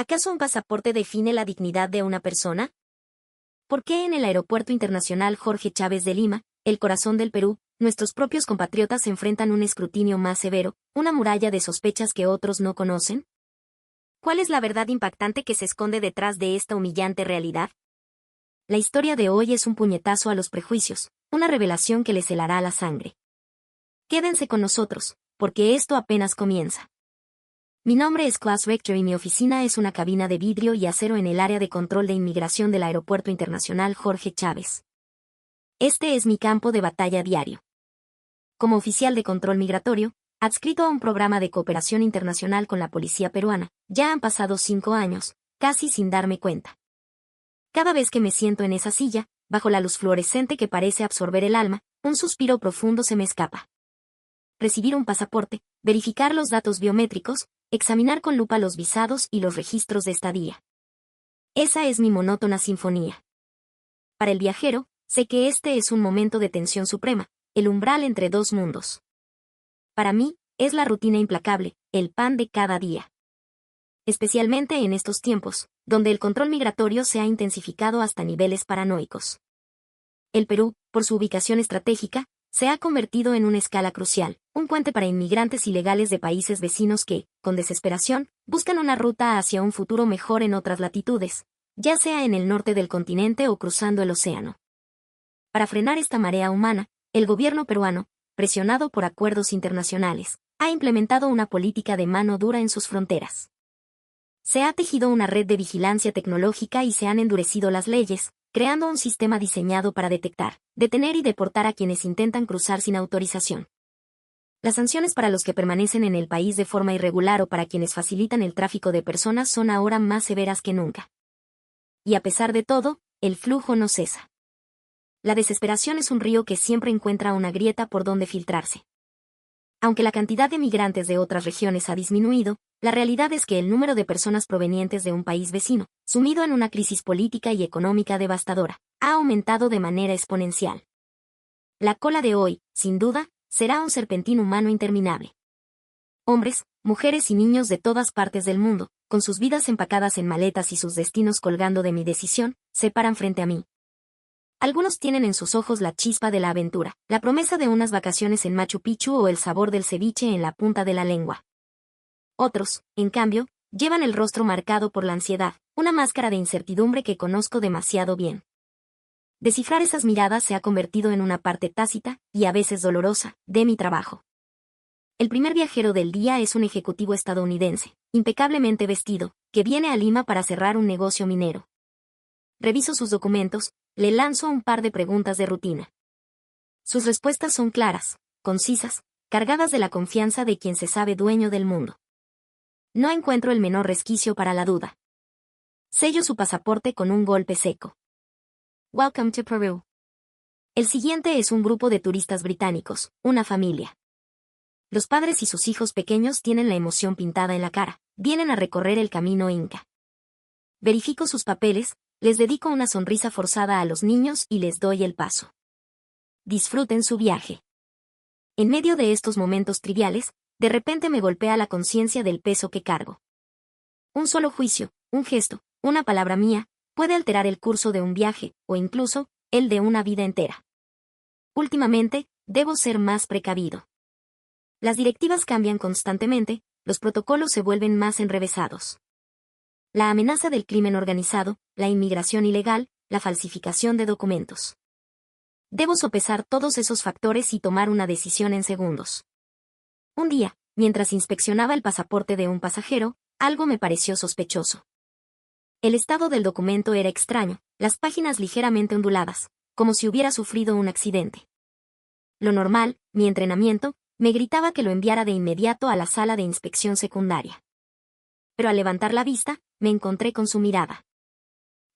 ¿Acaso un pasaporte define la dignidad de una persona? ¿Por qué en el Aeropuerto Internacional Jorge Chávez de Lima, el corazón del Perú, nuestros propios compatriotas enfrentan un escrutinio más severo, una muralla de sospechas que otros no conocen? ¿Cuál es la verdad impactante que se esconde detrás de esta humillante realidad? La historia de hoy es un puñetazo a los prejuicios, una revelación que les helará la sangre. Quédense con nosotros, porque esto apenas comienza. Mi nombre es Klaus Richter y mi oficina es una cabina de vidrio y acero en el área de control de inmigración del Aeropuerto Internacional Jorge Chávez. Este es mi campo de batalla diario. Como oficial de control migratorio, adscrito a un programa de cooperación internacional con la policía peruana, ya han pasado 5 años, casi sin darme cuenta. Cada vez que me siento en esa silla, bajo la luz fluorescente que parece absorber el alma, un suspiro profundo se me escapa. Recibir un pasaporte, verificar los datos biométricos, examinar con lupa los visados y los registros de estadía. Esa es mi monótona sinfonía. Para el viajero, sé que este es un momento de tensión suprema, el umbral entre dos mundos. Para mí, es la rutina implacable, el pan de cada día. Especialmente en estos tiempos, donde el control migratorio se ha intensificado hasta niveles paranoicos. El Perú, por su ubicación estratégica, se ha convertido en una escala crucial, un puente para inmigrantes ilegales de países vecinos que, con desesperación, buscan una ruta hacia un futuro mejor en otras latitudes, ya sea en el norte del continente o cruzando el océano. Para frenar esta marea humana, el gobierno peruano, presionado por acuerdos internacionales, ha implementado una política de mano dura en sus fronteras. Se ha tejido una red de vigilancia tecnológica y se han endurecido las leyes, creando un sistema diseñado para detectar, detener y deportar a quienes intentan cruzar sin autorización. Las sanciones para los que permanecen en el país de forma irregular o para quienes facilitan el tráfico de personas son ahora más severas que nunca. Y a pesar de todo, el flujo no cesa. La desesperación es un río que siempre encuentra una grieta por donde filtrarse. Aunque la cantidad de migrantes de otras regiones ha disminuido, la realidad es que el número de personas provenientes de un país vecino, sumido en una crisis política y económica devastadora, ha aumentado de manera exponencial. La cola de hoy, sin duda, será un serpentín humano interminable. Hombres, mujeres y niños de todas partes del mundo, con sus vidas empacadas en maletas y sus destinos colgando de mi decisión, se paran frente a mí. Algunos tienen en sus ojos la chispa de la aventura, la promesa de unas vacaciones en Machu Picchu o el sabor del ceviche en la punta de la lengua. Otros, en cambio, llevan el rostro marcado por la ansiedad, una máscara de incertidumbre que conozco demasiado bien. Descifrar esas miradas se ha convertido en una parte tácita, y a veces dolorosa, de mi trabajo. El primer viajero del día es un ejecutivo estadounidense, impecablemente vestido, que viene a Lima para cerrar un negocio minero. Reviso sus documentos, le lanzo un par de preguntas de rutina. Sus respuestas son claras, concisas, cargadas de la confianza de quien se sabe dueño del mundo. No encuentro el menor resquicio para la duda. Sello su pasaporte con un golpe seco. Welcome to Peru. El siguiente es un grupo de turistas británicos, una familia. Los padres y sus hijos pequeños tienen la emoción pintada en la cara, vienen a recorrer el camino inca. Verifico sus papeles, les dedico una sonrisa forzada a los niños y les doy el paso. Disfruten su viaje. En medio de estos momentos triviales, de repente me golpea la conciencia del peso que cargo. Un solo juicio, un gesto, una palabra mía, puede alterar el curso de un viaje, o incluso, el de una vida entera. Últimamente, debo ser más precavido. Las directivas cambian constantemente, los protocolos se vuelven más enrevesados. La amenaza del crimen organizado, la inmigración ilegal, la falsificación de documentos. Debo sopesar todos esos factores y tomar una decisión en segundos. Un día, mientras inspeccionaba el pasaporte de un pasajero, algo me pareció sospechoso. El estado del documento era extraño, las páginas ligeramente onduladas, como si hubiera sufrido un accidente. Lo normal, mi entrenamiento, me gritaba que lo enviara de inmediato a la sala de inspección secundaria. Pero al levantar la vista, me encontré con su mirada.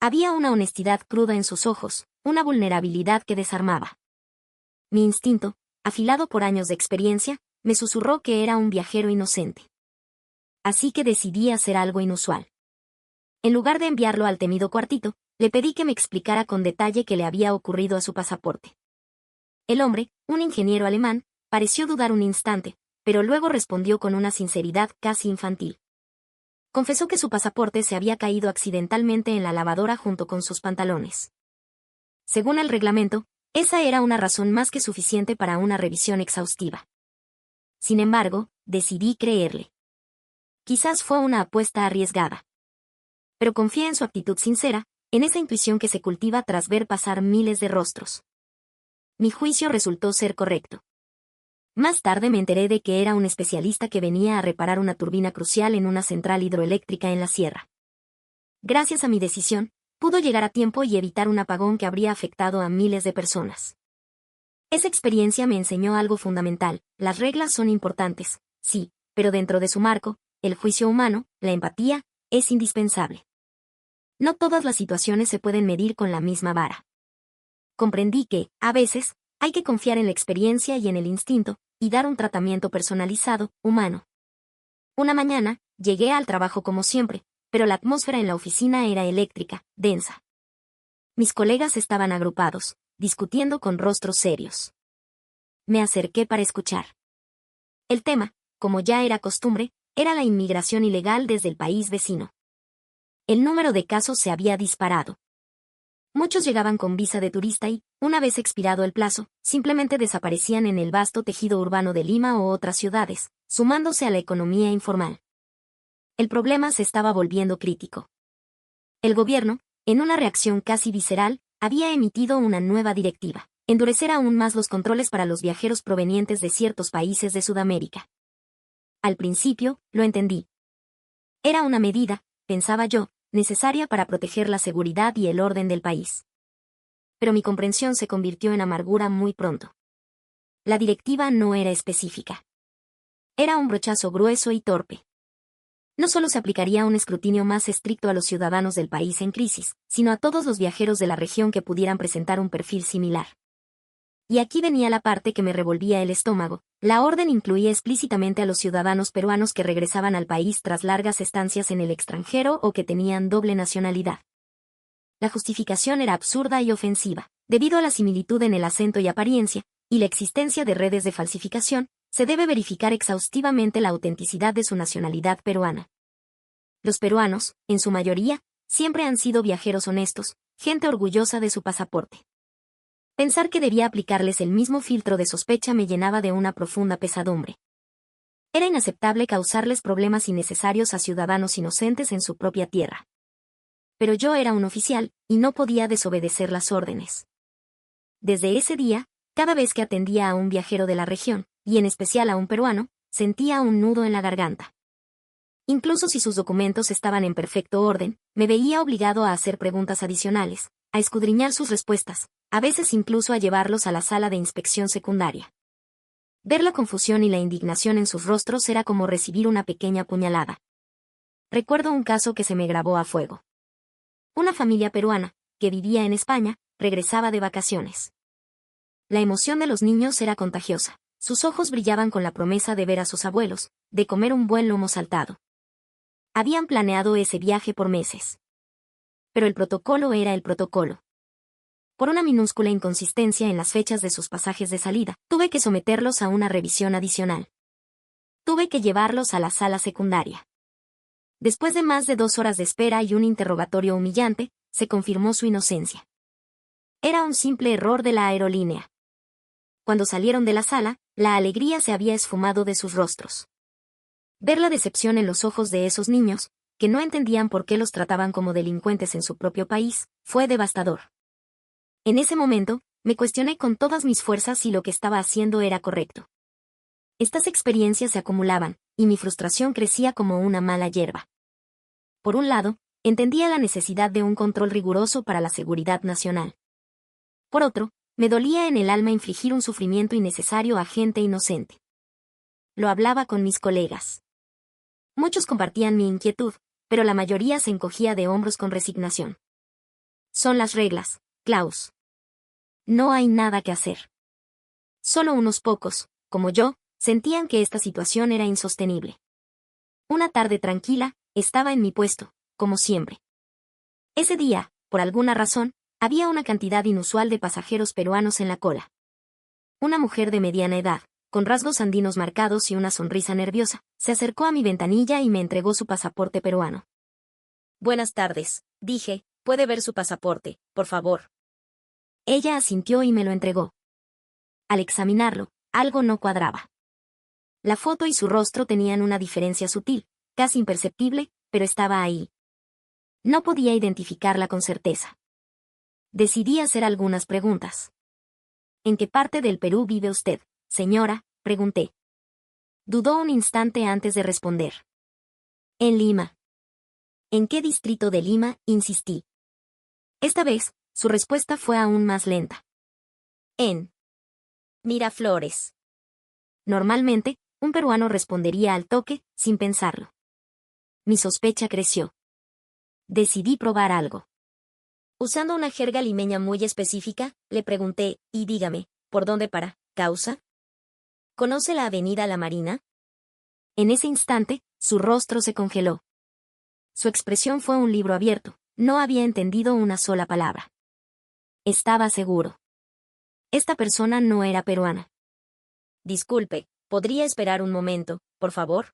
Había una honestidad cruda en sus ojos, una vulnerabilidad que desarmaba. Mi instinto, afilado por años de experiencia, me susurró que era un viajero inocente. Así que decidí hacer algo inusual. En lugar de enviarlo al temido cuartito, le pedí que me explicara con detalle qué le había ocurrido a su pasaporte. El hombre, un ingeniero alemán, pareció dudar un instante, pero luego respondió con una sinceridad casi infantil. confesó que su pasaporte se había caído accidentalmente en la lavadora junto con sus pantalones. Según el reglamento, esa era una razón más que suficiente para una revisión exhaustiva. Sin embargo, decidí creerle. Quizás fue una apuesta arriesgada. Pero confié en su actitud sincera, en esa intuición que se cultiva tras ver pasar miles de rostros. Mi juicio resultó ser correcto. Más tarde me enteré de que era un especialista que venía a reparar una turbina crucial en una central hidroeléctrica en la sierra. Gracias a mi decisión, pudo llegar a tiempo y evitar un apagón que habría afectado a miles de personas. Esa experiencia me enseñó algo fundamental: las reglas son importantes, sí, pero dentro de su marco, el juicio humano, la empatía, es indispensable. No todas las situaciones se pueden medir con la misma vara. Comprendí que, a veces, hay que confiar en la experiencia y en el instinto, y dar un tratamiento personalizado, humano. Una mañana, llegué al trabajo como siempre, pero la atmósfera en la oficina era eléctrica, densa. Mis colegas estaban agrupados, discutiendo con rostros serios. Me acerqué para escuchar. El tema, como ya era costumbre, era la inmigración ilegal desde el país vecino. El número de casos se había disparado. Muchos llegaban con visa de turista y, una vez expirado el plazo, simplemente desaparecían en el vasto tejido urbano de Lima o otras ciudades, sumándose a la economía informal. El problema se estaba volviendo crítico. El gobierno, en una reacción casi visceral, había emitido una nueva directiva: endurecer aún más los controles para los viajeros provenientes de ciertos países de Sudamérica. Al principio, lo entendí. Era una medida, pensaba yo, necesaria para proteger la seguridad y el orden del país. Pero mi comprensión se convirtió en amargura muy pronto. La directiva no era específica. Era un brochazo grueso y torpe. No solo se aplicaría un escrutinio más estricto a los ciudadanos del país en crisis, sino a todos los viajeros de la región que pudieran presentar un perfil similar. Y aquí venía la parte que me revolvía el estómago: la orden incluía explícitamente a los ciudadanos peruanos que regresaban al país tras largas estancias en el extranjero o que tenían doble nacionalidad. La justificación era absurda y ofensiva. Debido a la similitud en el acento y apariencia, y la existencia de redes de falsificación, se debe verificar exhaustivamente la autenticidad de su nacionalidad peruana. Los peruanos, en su mayoría, siempre han sido viajeros honestos, gente orgullosa de su pasaporte. Pensar que debía aplicarles el mismo filtro de sospecha me llenaba de una profunda pesadumbre. Era inaceptable causarles problemas innecesarios a ciudadanos inocentes en su propia tierra. Pero yo era un oficial, y no podía desobedecer las órdenes. Desde ese día, cada vez que atendía a un viajero de la región, y en especial a un peruano, sentía un nudo en la garganta. Incluso si sus documentos estaban en perfecto orden, me veía obligado a hacer preguntas adicionales, a escudriñar sus respuestas, a veces incluso a llevarlos a la sala de inspección secundaria. Ver la confusión y la indignación en sus rostros era como recibir una pequeña puñalada. Recuerdo un caso que se me grabó a fuego. Una familia peruana, que vivía en España, regresaba de vacaciones. La emoción de los niños era contagiosa. Sus ojos brillaban con la promesa de ver a sus abuelos, de comer un buen lomo saltado. Habían planeado ese viaje por meses. Pero el protocolo era el protocolo. Por una minúscula inconsistencia en las fechas de sus pasajes de salida, tuve que someterlos a una revisión adicional. Tuve que llevarlos a la sala secundaria. Después de más de 2 horas de espera y un interrogatorio humillante, se confirmó su inocencia. Era un simple error de la aerolínea. Cuando salieron de la sala, la alegría se había esfumado de sus rostros. Ver la decepción en los ojos de esos niños, que no entendían por qué los trataban como delincuentes en su propio país, fue devastador. En ese momento, me cuestioné con todas mis fuerzas si lo que estaba haciendo era correcto. Estas experiencias se acumulaban, y mi frustración crecía como una mala hierba. Por un lado, entendía la necesidad de un control riguroso para la seguridad nacional. Por otro, me dolía en el alma infligir un sufrimiento innecesario a gente inocente. Lo hablaba con mis colegas. Muchos compartían mi inquietud, pero la mayoría se encogía de hombros con resignación. Son las reglas, Klaus. No hay nada que hacer. Solo unos pocos, como yo, sentían que esta situación era insostenible. Una tarde tranquila, estaba en mi puesto, como siempre. Ese día, por alguna razón, había una cantidad inusual de pasajeros peruanos en la cola. Una mujer de mediana edad, con rasgos andinos marcados y una sonrisa nerviosa, se acercó a mi ventanilla y me entregó su pasaporte peruano. Buenas tardes, dije, ¿puede ver su pasaporte, por favor? Ella asintió y me lo entregó. Al examinarlo, algo no cuadraba. La foto y su rostro tenían una diferencia sutil, casi imperceptible, pero estaba ahí. No podía identificarla con certeza. Decidí hacer algunas preguntas. ¿En qué parte del Perú vive usted, señora?, pregunté. Dudó un instante antes de responder. En Lima. ¿En qué distrito de Lima?, insistí. Esta vez, su respuesta fue aún más lenta. En Miraflores. Normalmente, un peruano respondería al toque, sin pensarlo. Mi sospecha creció. Decidí probar algo. Usando una jerga limeña muy específica, le pregunté, y dígame, ¿por dónde para, causa? ¿Conoce la avenida La Marina? En ese instante, su rostro se congeló. Su expresión fue un libro abierto, no había entendido una sola palabra. Estaba seguro. Esta persona no era peruana. Disculpe, ¿podría esperar un momento, por favor?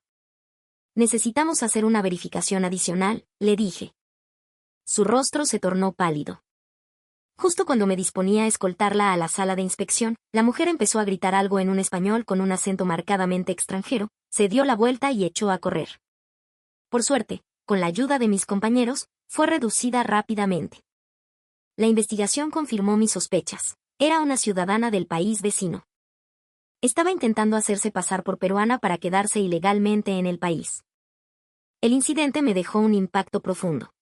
Necesitamos hacer una verificación adicional, le dije. Su rostro se tornó pálido. Justo cuando me disponía a escoltarla a la sala de inspección, la mujer empezó a gritar algo en un español con un acento marcadamente extranjero, se dio la vuelta y echó a correr. Por suerte, con la ayuda de mis compañeros, fue reducida rápidamente. La investigación confirmó mis sospechas. Era una ciudadana del país vecino. Estaba intentando hacerse pasar por peruana para quedarse ilegalmente en el país. El incidente me dejó un impacto profundo.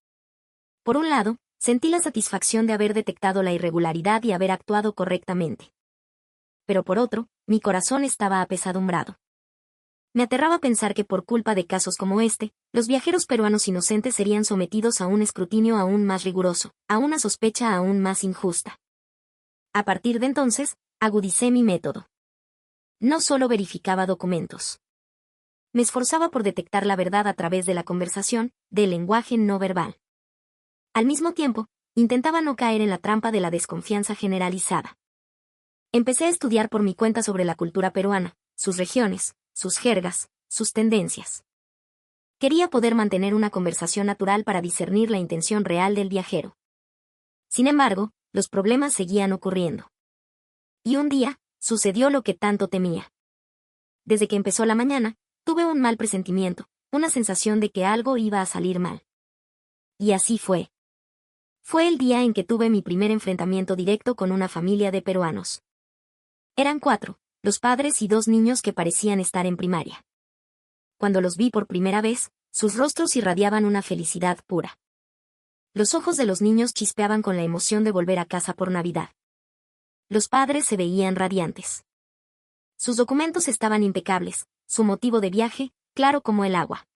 Por un lado, sentí la satisfacción de haber detectado la irregularidad y haber actuado correctamente. Pero por otro, mi corazón estaba apesadumbrado. Me aterraba pensar que por culpa de casos como este, los viajeros peruanos inocentes serían sometidos a un escrutinio aún más riguroso, a una sospecha aún más injusta. A partir de entonces, agudicé mi método. No solo verificaba documentos. Me esforzaba por detectar la verdad a través de la conversación, del lenguaje no verbal. Al mismo tiempo, intentaba no caer en la trampa de la desconfianza generalizada. Empecé a estudiar por mi cuenta sobre la cultura peruana, sus regiones, sus jergas, sus tendencias. Quería poder mantener una conversación natural para discernir la intención real del viajero. Sin embargo, los problemas seguían ocurriendo. Y un día, sucedió lo que tanto temía. Desde que empezó la mañana, tuve un mal presentimiento, una sensación de que algo iba a salir mal. Y así fue. Fue el día en que tuve mi primer enfrentamiento directo con una familia de peruanos. Eran 4, los padres y 2 niños que parecían estar en primaria. Cuando los vi por primera vez, sus rostros irradiaban una felicidad pura. Los ojos de los niños chispeaban con la emoción de volver a casa por Navidad. Los padres se veían radiantes. Sus documentos estaban impecables, su motivo de viaje, claro como el agua.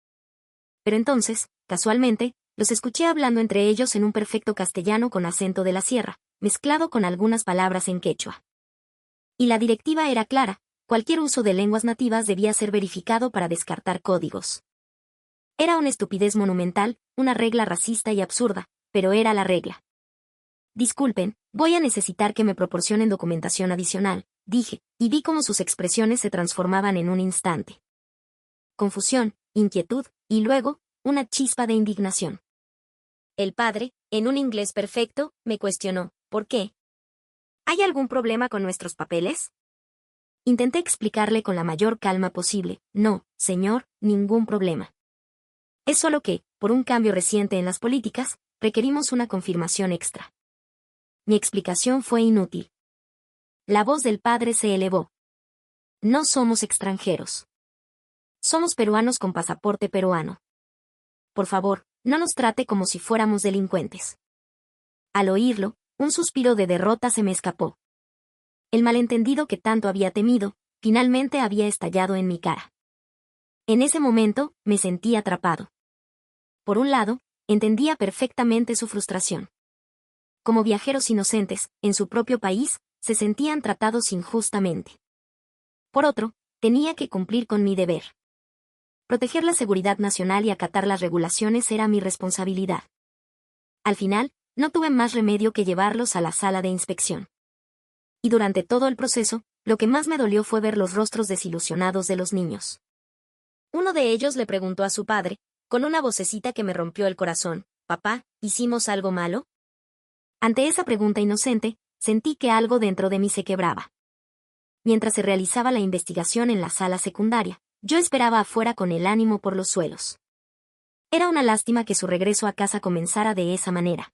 Pero entonces, casualmente, los escuché hablando entre ellos en un perfecto castellano con acento de la sierra, mezclado con algunas palabras en quechua. Y la directiva era clara, cualquier uso de lenguas nativas debía ser verificado para descartar códigos. Era una estupidez monumental, una regla racista y absurda, pero era la regla. Disculpen, voy a necesitar que me proporcionen documentación adicional, dije, y vi cómo sus expresiones se transformaban en un instante. Confusión, inquietud, y luego, una chispa de indignación. El padre, en un inglés perfecto, me cuestionó, ¿por qué? ¿Hay algún problema con nuestros papeles? Intenté explicarle con la mayor calma posible, no, señor, ningún problema. Es solo que, por un cambio reciente en las políticas, requerimos una confirmación extra. Mi explicación fue inútil. La voz del padre se elevó. No somos extranjeros. Somos peruanos con pasaporte peruano. Por favor, no nos trate como si fuéramos delincuentes. Al oírlo, un suspiro de derrota se me escapó. El malentendido que tanto había temido, finalmente había estallado en mi cara. En ese momento, me sentí atrapado. Por un lado, entendía perfectamente su frustración. Como viajeros inocentes, en su propio país, se sentían tratados injustamente. Por otro, tenía que cumplir con mi deber. Proteger la seguridad nacional y acatar las regulaciones era mi responsabilidad. Al final, no tuve más remedio que llevarlos a la sala de inspección. Y durante todo el proceso, lo que más me dolió fue ver los rostros desilusionados de los niños. Uno de ellos le preguntó a su padre, con una vocecita que me rompió el corazón: «Papá, ¿hicimos algo malo?». Ante esa pregunta inocente, sentí que algo dentro de mí se quebraba. Mientras se realizaba la investigación en la sala secundaria, yo esperaba afuera con el ánimo por los suelos. Era una lástima que su regreso a casa comenzara de esa manera.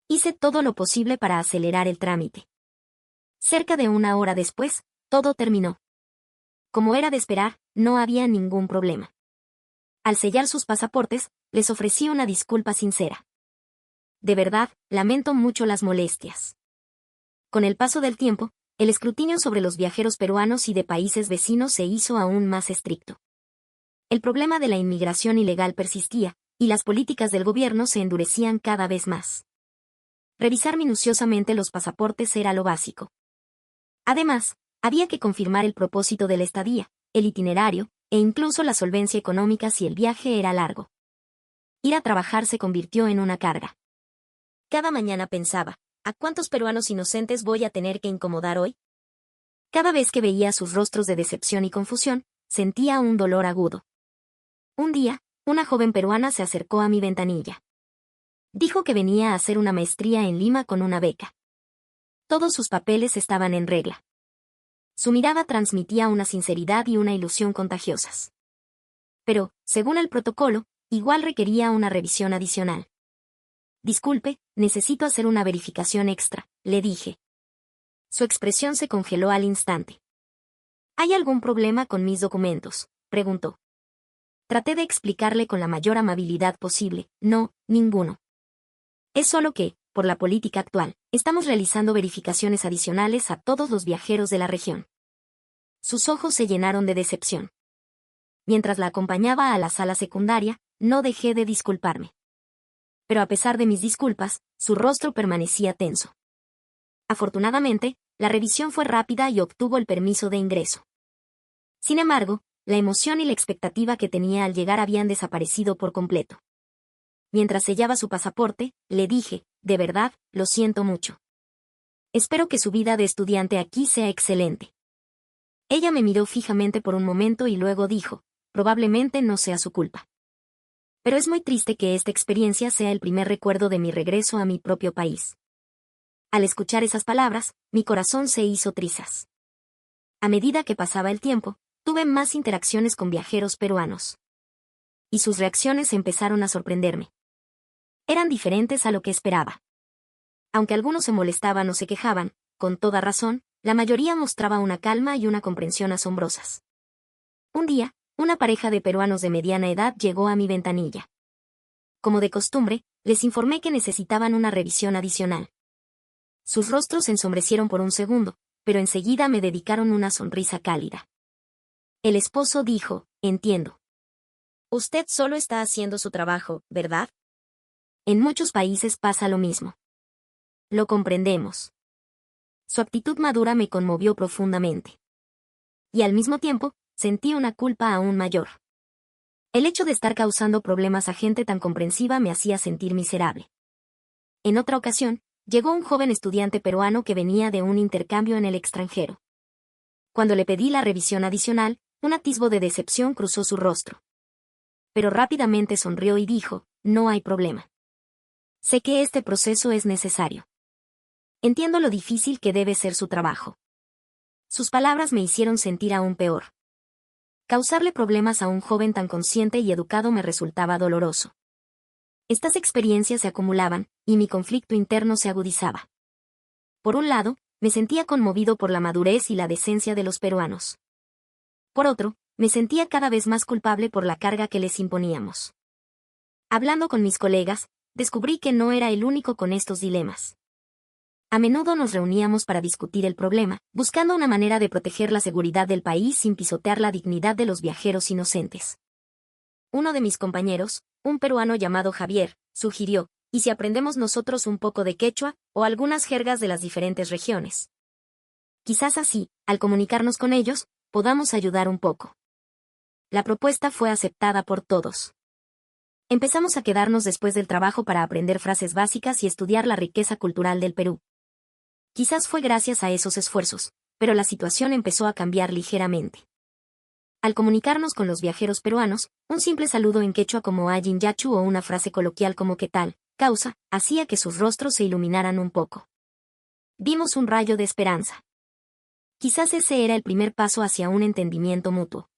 Hice todo lo posible para acelerar el trámite. Cerca de una hora después, todo terminó. Como era de esperar, no había ningún problema. Al sellar sus pasaportes, les ofrecí una disculpa sincera. De verdad, lamento mucho las molestias. Con el paso del tiempo, el escrutinio sobre los viajeros peruanos y de países vecinos se hizo aún más estricto. El problema de la inmigración ilegal persistía, y las políticas del gobierno se endurecían cada vez más. Revisar minuciosamente los pasaportes era lo básico. Además, había que confirmar el propósito de la estadía, el itinerario, e incluso la solvencia económica si el viaje era largo. Ir a trabajar se convirtió en una carga. Cada mañana pensaba: ¿a cuántos peruanos inocentes voy a tener que incomodar hoy? Cada vez que veía sus rostros de decepción y confusión, sentía un dolor agudo. Un día, una joven peruana se acercó a mi ventanilla. Dijo que venía a hacer una maestría en Lima con una beca. Todos sus papeles estaban en regla. Su mirada transmitía una sinceridad y una ilusión contagiosas. Pero, según el protocolo, igual requería una revisión adicional. «Disculpe, necesito hacer una verificación extra», le dije. Su expresión se congeló al instante. «¿Hay algún problema con mis documentos?», preguntó. Traté de explicarle con la mayor amabilidad posible: «No, ninguno. Es solo que, por la política actual, estamos realizando verificaciones adicionales a todos los viajeros de la región». Sus ojos se llenaron de decepción. Mientras la acompañaba a la sala secundaria, no dejé de disculparme. Pero a pesar de mis disculpas, su rostro permanecía tenso. Afortunadamente, la revisión fue rápida y obtuvo el permiso de ingreso. Sin embargo, la emoción y la expectativa que tenía al llegar habían desaparecido por completo. Mientras sellaba su pasaporte, le dije: «De verdad, lo siento mucho. Espero que su vida de estudiante aquí sea excelente». Ella me miró fijamente por un momento y luego dijo: «Probablemente no sea su culpa. Pero es muy triste que esta experiencia sea el primer recuerdo de mi regreso a mi propio país». Al escuchar esas palabras, mi corazón se hizo trizas. A medida que pasaba el tiempo, tuve más interacciones con viajeros peruanos. Y sus reacciones empezaron a sorprenderme. Eran diferentes a lo que esperaba. Aunque algunos se molestaban o se quejaban, con toda razón, la mayoría mostraba una calma y una comprensión asombrosas. Un día, una pareja de peruanos de mediana edad llegó a mi ventanilla. Como de costumbre, les informé que necesitaban una revisión adicional. Sus rostros se ensombrecieron por un segundo, pero enseguida me dedicaron una sonrisa cálida. El esposo dijo: «Entiendo. Usted solo está haciendo su trabajo, ¿verdad? En muchos países pasa lo mismo. Lo comprendemos». Su actitud madura me conmovió profundamente. Y al mismo tiempo, sentí una culpa aún mayor. El hecho de estar causando problemas a gente tan comprensiva me hacía sentir miserable. En otra ocasión, llegó un joven estudiante peruano que venía de un intercambio en el extranjero. Cuando le pedí la revisión adicional, un atisbo de decepción cruzó su rostro. Pero rápidamente sonrió y dijo: «No hay problema. Sé que este proceso es necesario. Entiendo lo difícil que debe ser su trabajo». Sus palabras me hicieron sentir aún peor. Causarle problemas a un joven tan consciente y educado me resultaba doloroso. Estas experiencias se acumulaban, y mi conflicto interno se agudizaba. Por un lado, me sentía conmovido por la madurez y la decencia de los peruanos. Por otro, me sentía cada vez más culpable por la carga que les imponíamos. Hablando con mis colegas, descubrí que no era el único con estos dilemas. A menudo nos reuníamos para discutir el problema, buscando una manera de proteger la seguridad del país sin pisotear la dignidad de los viajeros inocentes. Uno de mis compañeros, un peruano llamado Javier, sugirió: «¿Y si aprendemos nosotros un poco de quechua, o algunas jergas de las diferentes regiones? Quizás así, al comunicarnos con ellos, podamos ayudar un poco». La propuesta fue aceptada por todos. Empezamos a quedarnos después del trabajo para aprender frases básicas y estudiar la riqueza cultural del Perú. Quizás fue gracias a esos esfuerzos pero la situación empezó a cambiar ligeramente. Al comunicarnos con los viajeros peruanos, un simple saludo en quechua como Ayin Yachu o una frase coloquial como ¿qué tal?, causa, hacía que sus rostros se iluminaran un poco. Vimos un rayo de esperanza. Quizás ese era el primer paso hacia un entendimiento mutuo.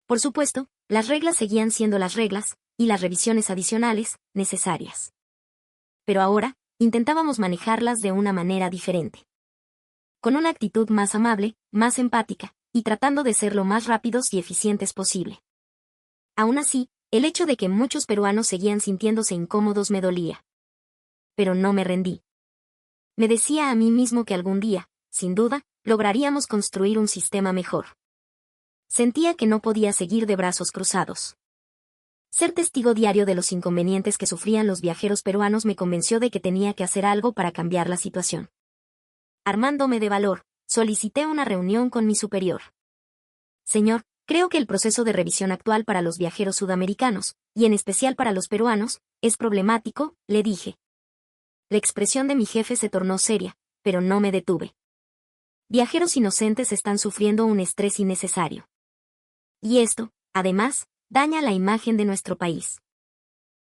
Por supuesto, las reglas seguían siendo las reglas, y las revisiones adicionales, necesarias. Pero ahora, intentábamos manejarlas de una manera diferente. Con una actitud más amable, más empática, y tratando de ser lo más rápidos y eficientes posible. Aún así, el hecho de que muchos peruanos seguían sintiéndose incómodos me dolía. Pero no me rendí. Me decía a mí mismo que algún día, sin duda, lograríamos construir un sistema mejor. Sentía que no podía seguir de brazos cruzados. Ser testigo diario de los inconvenientes que sufrían los viajeros peruanos me convenció de que tenía que hacer algo para cambiar la situación. Armándome de valor, solicité una reunión con mi superior. Señor, creo que el proceso de revisión actual para los viajeros sudamericanos, y en especial para los peruanos, es problemático, le dije. La expresión de mi jefe se tornó seria, pero no me detuve. Viajeros inocentes están sufriendo un estrés innecesario. Y esto, además, daña la imagen de nuestro país.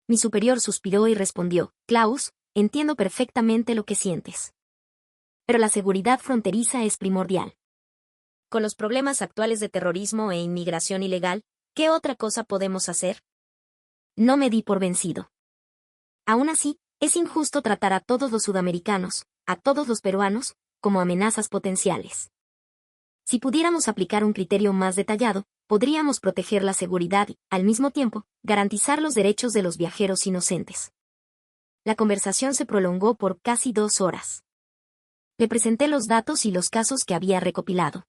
Mi superior suspiró y respondió, Klaus, entiendo perfectamente lo que sientes. Pero la seguridad fronteriza es primordial. Con los problemas actuales de terrorismo e inmigración ilegal, ¿qué otra cosa podemos hacer? No me di por vencido. Aún así, es injusto tratar a todos los sudamericanos, a todos los peruanos, como amenazas potenciales. Si pudiéramos aplicar un criterio más detallado, podríamos proteger la seguridad y, al mismo tiempo, garantizar los derechos de los viajeros inocentes. La conversación se prolongó por casi 2 horas. Le presenté los datos y los casos que había recopilado.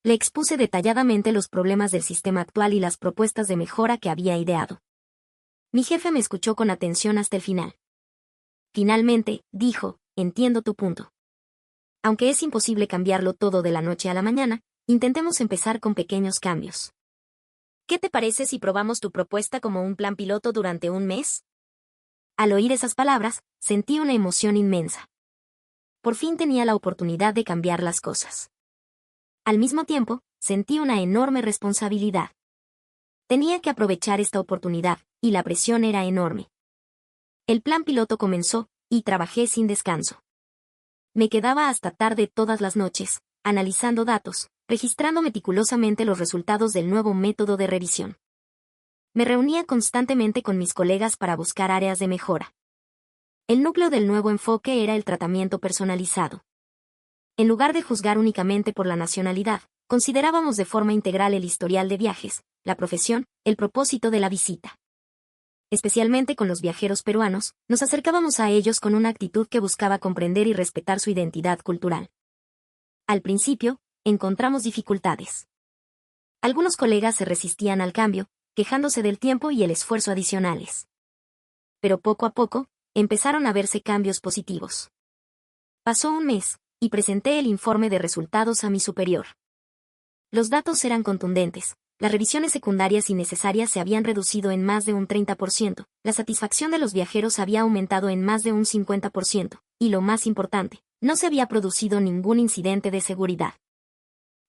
Le expuse detalladamente los problemas del sistema actual y las propuestas de mejora que había ideado. Mi jefe me escuchó con atención hasta el final. Finalmente, dijo, entiendo tu punto. Aunque es imposible cambiarlo todo de la noche a la mañana, intentemos empezar con pequeños cambios. ¿Qué te parece si probamos tu propuesta como un plan piloto durante un mes? Al oír esas palabras, sentí una emoción inmensa. Por fin tenía la oportunidad de cambiar las cosas. Al mismo tiempo, sentí una enorme responsabilidad. Tenía que aprovechar esta oportunidad, y la presión era enorme. El plan piloto comenzó, y trabajé sin descanso. Me quedaba hasta tarde todas las noches, analizando datos, registrando meticulosamente los resultados del nuevo método de revisión. Me reunía constantemente con mis colegas para buscar áreas de mejora. El núcleo del nuevo enfoque era el tratamiento personalizado. En lugar de juzgar únicamente por la nacionalidad, considerábamos de forma integral el historial de viajes, la profesión, el propósito de la visita. Especialmente con los viajeros peruanos, nos acercábamos a ellos con una actitud que buscaba comprender y respetar su identidad cultural. Al principio, encontramos dificultades. Algunos colegas se resistían al cambio, quejándose del tiempo y el esfuerzo adicionales. Pero poco a poco, empezaron a verse cambios positivos. Pasó un mes, y presenté el informe de resultados a mi superior. Los datos eran contundentes. Las revisiones secundarias innecesarias se habían reducido en más de un 30%, la satisfacción de los viajeros había aumentado en más de un 50%, y lo más importante, no se había producido ningún incidente de seguridad.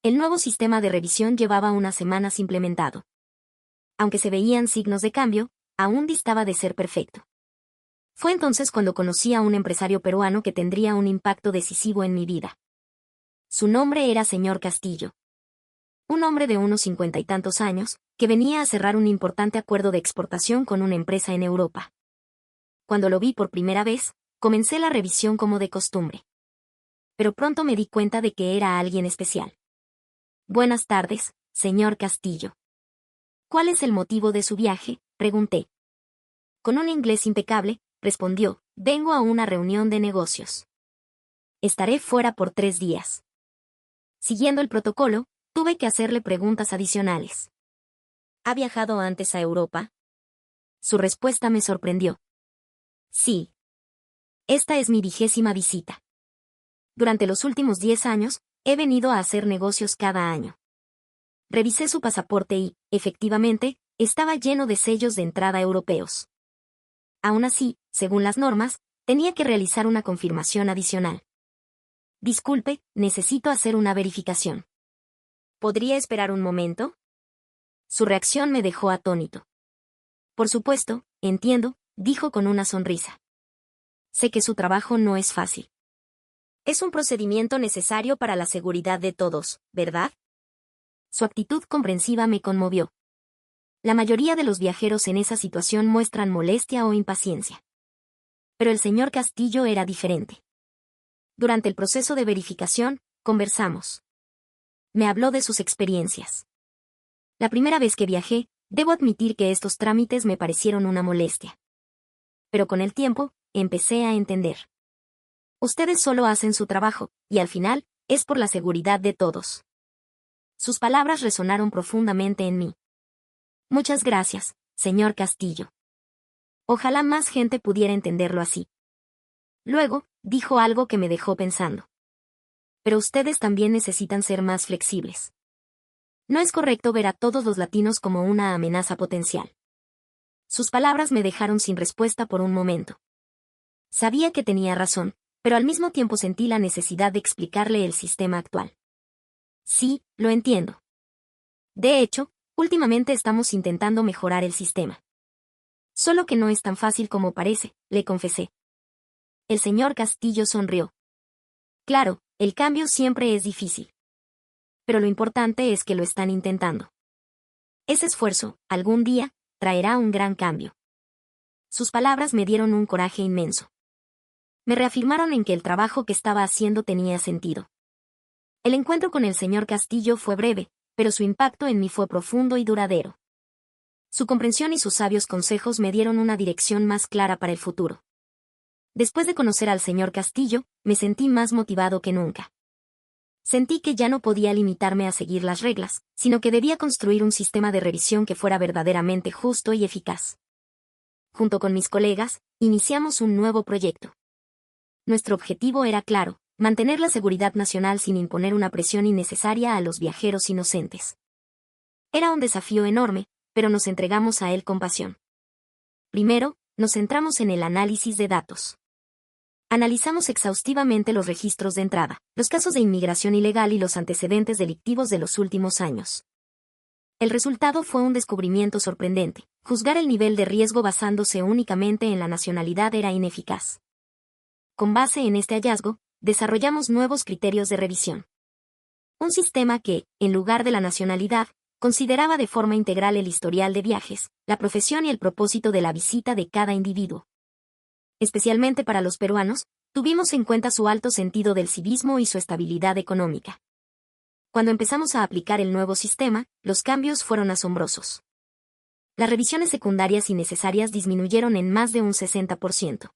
El nuevo sistema de revisión llevaba unas semanas implementado. Aunque se veían signos de cambio, aún distaba de ser perfecto. Fue entonces cuando conocí a un empresario peruano que tendría un impacto decisivo en mi vida. Su nombre era señor Castillo. Un hombre de unos 50 y tantos años, que venía a cerrar un importante acuerdo de exportación con una empresa en Europa. Cuando lo vi por primera vez, comencé la revisión como de costumbre. Pero pronto me di cuenta de que era alguien especial. Buenas tardes, señor Castillo. ¿Cuál es el motivo de su viaje?, pregunté. Con un inglés impecable, respondió, vengo a una reunión de negocios. Estaré fuera por 3 días. Siguiendo el protocolo, tuve que hacerle preguntas adicionales. ¿Ha viajado antes a Europa? Su respuesta me sorprendió. Sí. Esta es mi 20ª visita. Durante los últimos 10 años, he venido a hacer negocios cada año. Revisé su pasaporte y, efectivamente, estaba lleno de sellos de entrada europeos. Aún así, según las normas, tenía que realizar una confirmación adicional. Disculpe, necesito hacer una verificación. ¿Podría esperar un momento? Su reacción me dejó atónito. Por supuesto, entiendo, dijo con una sonrisa. Sé que su trabajo no es fácil. Es un procedimiento necesario para la seguridad de todos, ¿verdad? Su actitud comprensiva me conmovió. La mayoría de los viajeros en esa situación muestran molestia o impaciencia. Pero el señor Castillo era diferente. Durante el proceso de verificación, conversamos. Me habló de sus experiencias. La primera vez que viajé, debo admitir que estos trámites me parecieron una molestia. Pero con el tiempo, empecé a entender. Ustedes solo hacen su trabajo, y al final, es por la seguridad de todos. Sus palabras resonaron profundamente en mí. Muchas gracias, señor Castillo. Ojalá más gente pudiera entenderlo así. Luego, dijo algo que me dejó pensando. Pero ustedes también necesitan ser más flexibles. No es correcto ver a todos los latinos como una amenaza potencial. Sus palabras me dejaron sin respuesta por un momento. Sabía que tenía razón, pero al mismo tiempo sentí la necesidad de explicarle el sistema actual. Sí, lo entiendo. De hecho, últimamente estamos intentando mejorar el sistema. Solo que no es tan fácil como parece, le confesé. El señor Castillo sonrió. Claro, el cambio siempre es difícil. Pero lo importante es que lo están intentando. Ese esfuerzo, algún día, traerá un gran cambio. Sus palabras me dieron un coraje inmenso. Me reafirmaron en que el trabajo que estaba haciendo tenía sentido. El encuentro con el señor Castillo fue breve, pero su impacto en mí fue profundo y duradero. Su comprensión y sus sabios consejos me dieron una dirección más clara para el futuro. Después de conocer al señor Castillo, me sentí más motivado que nunca. Sentí que ya no podía limitarme a seguir las reglas, sino que debía construir un sistema de revisión que fuera verdaderamente justo y eficaz. Junto con mis colegas, iniciamos un nuevo proyecto. Nuestro objetivo era claro: mantener la seguridad nacional sin imponer una presión innecesaria a los viajeros inocentes. Era un desafío enorme, pero nos entregamos a él con pasión. Primero, nos centramos en el análisis de datos. Analizamos exhaustivamente los registros de entrada, los casos de inmigración ilegal y los antecedentes delictivos de los últimos años. El resultado fue un descubrimiento sorprendente: juzgar el nivel de riesgo basándose únicamente en la nacionalidad era ineficaz. Con base en este hallazgo, desarrollamos nuevos criterios de revisión. Un sistema que, en lugar de la nacionalidad, consideraba de forma integral el historial de viajes, la profesión y el propósito de la visita de cada individuo. Especialmente para los peruanos, tuvimos en cuenta su alto sentido del civismo y su estabilidad económica. Cuando empezamos a aplicar el nuevo sistema, los cambios fueron asombrosos. Las revisiones secundarias innecesarias disminuyeron en más de un 60%.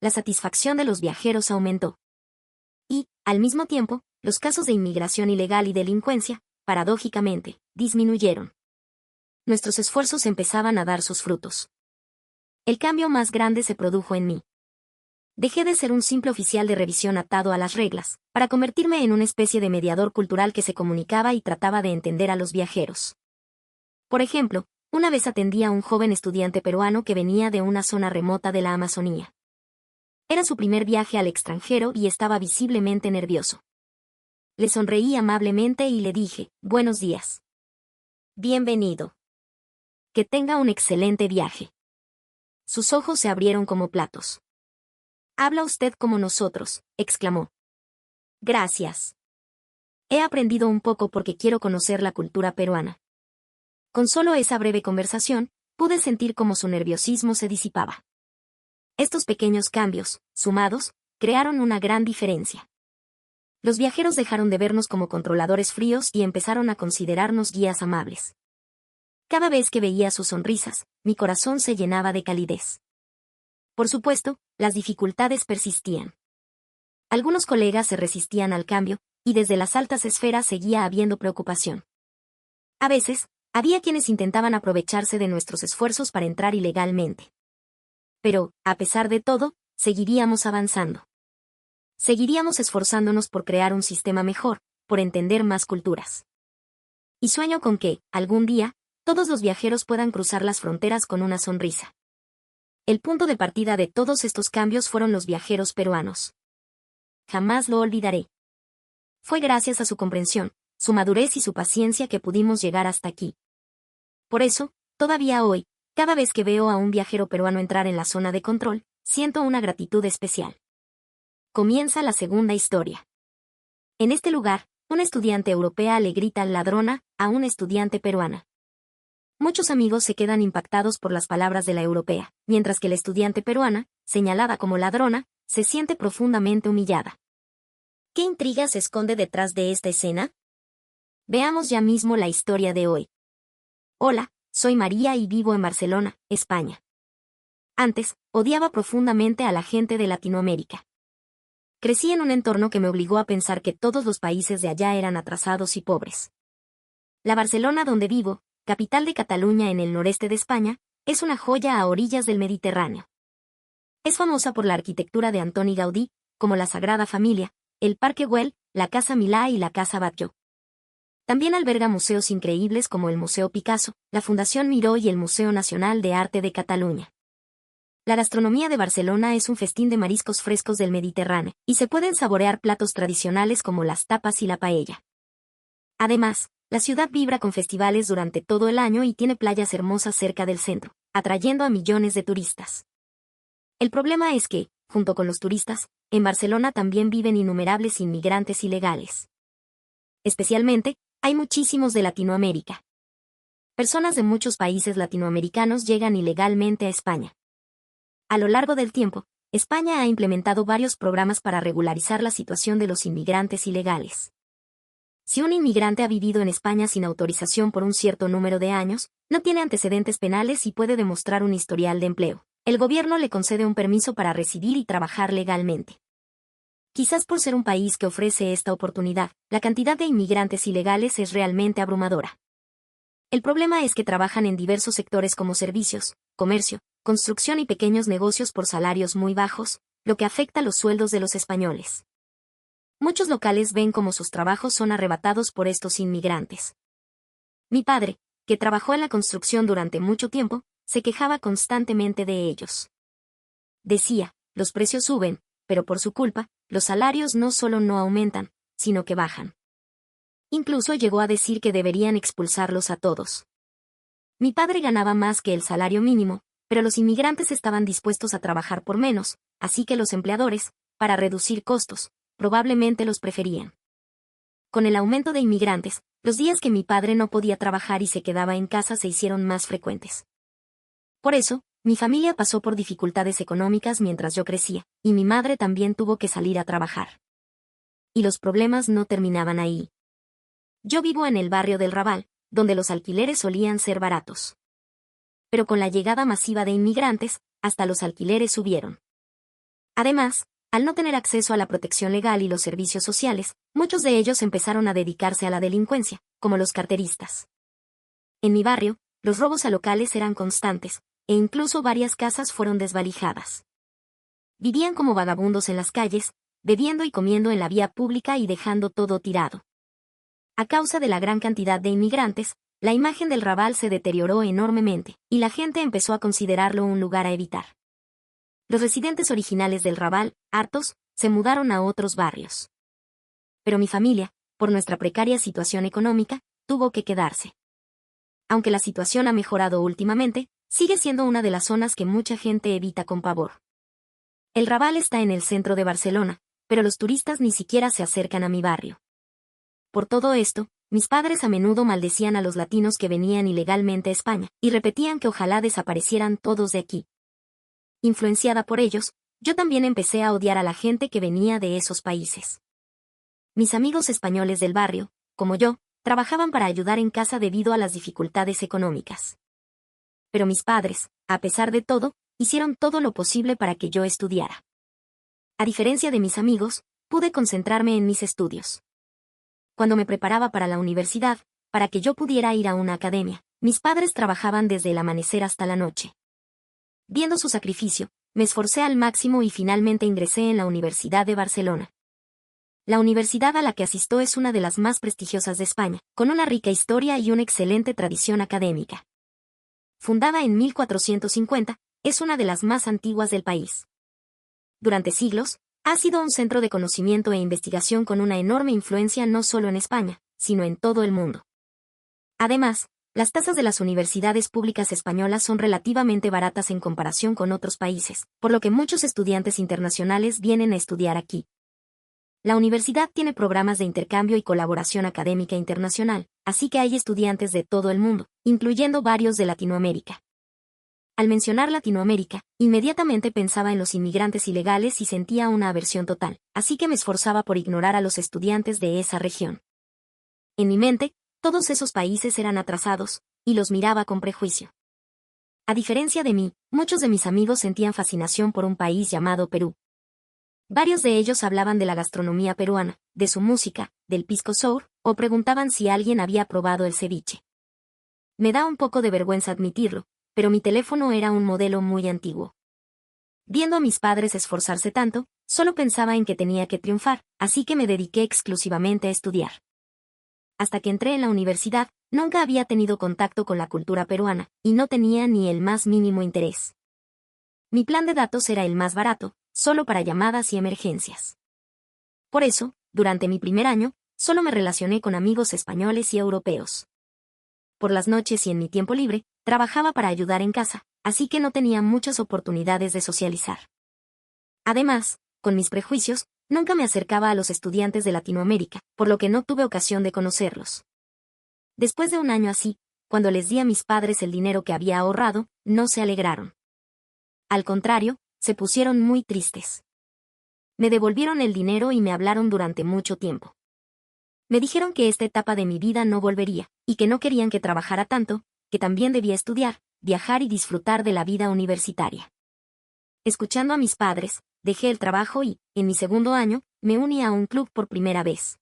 La satisfacción de los viajeros aumentó. Y, al mismo tiempo, los casos de inmigración ilegal y delincuencia, paradójicamente, disminuyeron. Nuestros esfuerzos empezaban a dar sus frutos. El cambio más grande se produjo en mí. Dejé de ser un simple oficial de revisión atado a las reglas, para convertirme en una especie de mediador cultural que se comunicaba y trataba de entender a los viajeros. Por ejemplo, una vez atendí a un joven estudiante peruano que venía de una zona remota de la Amazonía. Era su primer viaje al extranjero y estaba visiblemente nervioso. Le sonreí amablemente y le dije: «Buenos días. Bienvenido. Que tenga un excelente viaje». Sus ojos se abrieron como platos. «Habla usted como nosotros», exclamó. «Gracias. He aprendido un poco porque quiero conocer la cultura peruana». Con solo esa breve conversación, pude sentir cómo su nerviosismo se disipaba. Estos pequeños cambios, sumados, crearon una gran diferencia. Los viajeros dejaron de vernos como controladores fríos y empezaron a considerarnos guías amables. Cada vez que veía sus sonrisas, mi corazón se llenaba de calidez. Por supuesto, las dificultades persistían. Algunos colegas se resistían al cambio, y desde las altas esferas seguía habiendo preocupación. A veces, había quienes intentaban aprovecharse de nuestros esfuerzos para entrar ilegalmente. Pero, a pesar de todo, seguiríamos avanzando. Seguiríamos esforzándonos por crear un sistema mejor, por entender más culturas. Y sueño con que, algún día, todos los viajeros puedan cruzar las fronteras con una sonrisa. El punto de partida de todos estos cambios fueron los viajeros peruanos. jamás lo olvidaré. Fue gracias a su comprensión, su madurez y su paciencia que pudimos llegar hasta aquí. Por eso, todavía hoy, cada vez que veo a un viajero peruano entrar en la zona de control, siento una gratitud especial. Comienza la segunda historia. En este lugar, una estudiante europea le grita ladrona a una estudiante peruana. Muchos amigos se quedan impactados por las palabras de la europea, mientras que la estudiante peruana, señalada como ladrona, se siente profundamente humillada. ¿Qué intriga se esconde detrás de esta escena? Veamos ya mismo la historia de hoy. Hola, soy María y vivo en Barcelona, España. Antes, odiaba profundamente a la gente de Latinoamérica. Crecí en un entorno que me obligó a pensar que todos los países de allá eran atrasados y pobres. La Barcelona donde vivo, capital de Cataluña en el noreste de España, es una joya a orillas del Mediterráneo. Es famosa por la arquitectura de Antoni Gaudí, como la Sagrada Familia, el Parque Güell, la Casa Milà y la Casa Batlló. También alberga museos increíbles como el Museo Picasso, la Fundación Miró y el Museo Nacional de Arte de Cataluña. La gastronomía de Barcelona es un festín de mariscos frescos del Mediterráneo, y se pueden saborear platos tradicionales como las tapas y la paella. Además, la ciudad vibra con festivales durante todo el año y tiene playas hermosas cerca del centro, atrayendo a millones de turistas. El problema es que, junto con los turistas, en Barcelona también viven innumerables inmigrantes ilegales. Especialmente, hay muchísimos de Latinoamérica. Personas de muchos países latinoamericanos llegan ilegalmente a España. A lo largo del tiempo, España ha implementado varios programas para regularizar la situación de los inmigrantes ilegales. Si un inmigrante ha vivido en España sin autorización por un cierto número de años, no tiene antecedentes penales y puede demostrar un historial de empleo, el gobierno le concede un permiso para residir y trabajar legalmente. Quizás por ser un país que ofrece esta oportunidad, la cantidad de inmigrantes ilegales es realmente abrumadora. El problema es que trabajan en diversos sectores como servicios, comercio, construcción y pequeños negocios por salarios muy bajos, lo que afecta los sueldos de los españoles. Muchos locales ven cómo sus trabajos son arrebatados por estos inmigrantes. Mi padre, que trabajó en la construcción durante mucho tiempo, se quejaba constantemente de ellos. Decía, los precios suben, pero por su culpa, los salarios no solo no aumentan, sino que bajan. Incluso llegó a decir que deberían expulsarlos a todos. Mi padre ganaba más que el salario mínimo, pero los inmigrantes estaban dispuestos a trabajar por menos, así que los empleadores, para reducir costos, probablemente los preferían. Con el aumento de inmigrantes, los días que mi padre no podía trabajar y se quedaba en casa se hicieron más frecuentes. Por eso, mi familia pasó por dificultades económicas mientras yo crecía, y mi madre también tuvo que salir a trabajar. Y los problemas no terminaban ahí. Yo vivo en el barrio del Raval, donde los alquileres solían ser baratos. Pero con la llegada masiva de inmigrantes, hasta los alquileres subieron. Además, al no tener acceso a la protección legal y los servicios sociales, muchos de ellos empezaron a dedicarse a la delincuencia, como los carteristas. En mi barrio, los robos a locales eran constantes, e incluso varias casas fueron desvalijadas. Vivían como vagabundos en las calles, bebiendo y comiendo en la vía pública y dejando todo tirado. A causa de la gran cantidad de inmigrantes, la imagen del Raval se deterioró enormemente, y la gente empezó a considerarlo un lugar a evitar. Los residentes originales del Raval, hartos, se mudaron a otros barrios. Pero mi familia, por nuestra precaria situación económica, tuvo que quedarse. Aunque la situación ha mejorado últimamente, sigue siendo una de las zonas que mucha gente evita con pavor. El Raval está en el centro de Barcelona, pero los turistas ni siquiera se acercan a mi barrio. Por todo esto, mis padres a menudo maldecían a los latinos que venían ilegalmente a España, y repetían que ojalá desaparecieran todos de aquí. Influenciada por ellos, yo también empecé a odiar a la gente que venía de esos países. Mis amigos españoles del barrio, como yo, trabajaban para ayudar en casa debido a las dificultades económicas. Pero mis padres, a pesar de todo, hicieron todo lo posible para que yo estudiara. A diferencia de mis amigos, pude concentrarme en mis estudios. Cuando me preparaba para la universidad, para que yo pudiera ir a una academia, mis padres trabajaban desde el amanecer hasta la noche. Viendo su sacrificio, me esforcé al máximo y finalmente ingresé en la Universidad de Barcelona. La universidad a la que asisto es una de las más prestigiosas de España, con una rica historia y una excelente tradición académica. Fundada en 1450, es una de las más antiguas del país. Durante siglos, Ha sido un centro de conocimiento e investigación con una enorme influencia no solo en España, sino en todo el mundo. Además, las tasas de las universidades públicas españolas son relativamente baratas en comparación con otros países, por lo que muchos estudiantes internacionales vienen a estudiar aquí. La universidad tiene programas de intercambio y colaboración académica internacional, así que hay estudiantes de todo el mundo, incluyendo varios de Latinoamérica. Al mencionar Latinoamérica, inmediatamente pensaba en los inmigrantes ilegales y sentía una aversión total, así que me esforzaba por ignorar a los estudiantes de esa región. En mi mente, todos esos países eran atrasados, y los miraba con prejuicio. A diferencia de mí, muchos de mis amigos sentían fascinación por un país llamado Perú. Varios de ellos hablaban de la gastronomía peruana, de su música, del pisco sour, o preguntaban si alguien había probado el ceviche. Me da un poco de vergüenza admitirlo, pero mi teléfono era un modelo muy antiguo. Viendo a mis padres esforzarse tanto, solo pensaba en que tenía que triunfar, así que me dediqué exclusivamente a estudiar. Hasta que entré en la universidad, nunca había tenido contacto con la cultura peruana, y no tenía ni el más mínimo interés. Mi plan de datos era el más barato, solo para llamadas y emergencias. Por eso, durante mi primer año, solo me relacioné con amigos españoles y europeos. Por las noches y en mi tiempo libre, trabajaba para ayudar en casa, así que no tenía muchas oportunidades de socializar. Además, con mis prejuicios, nunca me acercaba a los estudiantes de Latinoamérica, por lo que no tuve ocasión de conocerlos. Después de un año así, cuando les di a mis padres el dinero que había ahorrado, no se alegraron. Al contrario, se pusieron muy tristes. Me devolvieron el dinero y me hablaron durante mucho tiempo. Me dijeron que esta etapa de mi vida no volvería, y que no querían que trabajara tanto, que también debía estudiar, viajar y disfrutar de la vida universitaria. Escuchando a mis padres, dejé el trabajo y, en mi segundo año, me uní a un club por primera vez.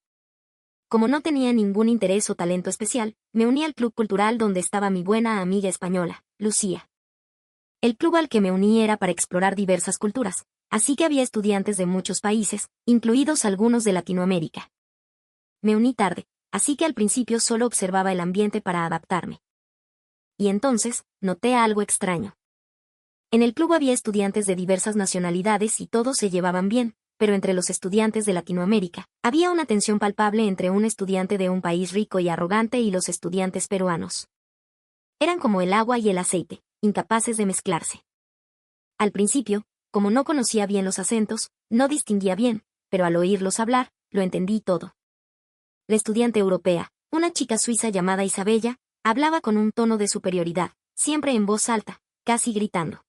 Como no tenía ningún interés o talento especial, me uní al club cultural donde estaba mi buena amiga española, Lucía. El club al que me uní era para explorar diversas culturas, así que había estudiantes de muchos países, incluidos algunos de Latinoamérica. Me uní tarde, así que al principio solo observaba el ambiente para adaptarme. Y entonces, noté algo extraño. En el club había estudiantes de diversas nacionalidades y todos se llevaban bien, pero entre los estudiantes de Latinoamérica, había una tensión palpable entre un estudiante de un país rico y arrogante y los estudiantes peruanos. Eran como el agua y el aceite, incapaces de mezclarse. Al principio, como no conocía bien los acentos, no distinguía bien, pero al oírlos hablar, lo entendí todo. La estudiante europea, una chica suiza llamada Isabella, hablaba con un tono de superioridad, siempre en voz alta, casi gritando.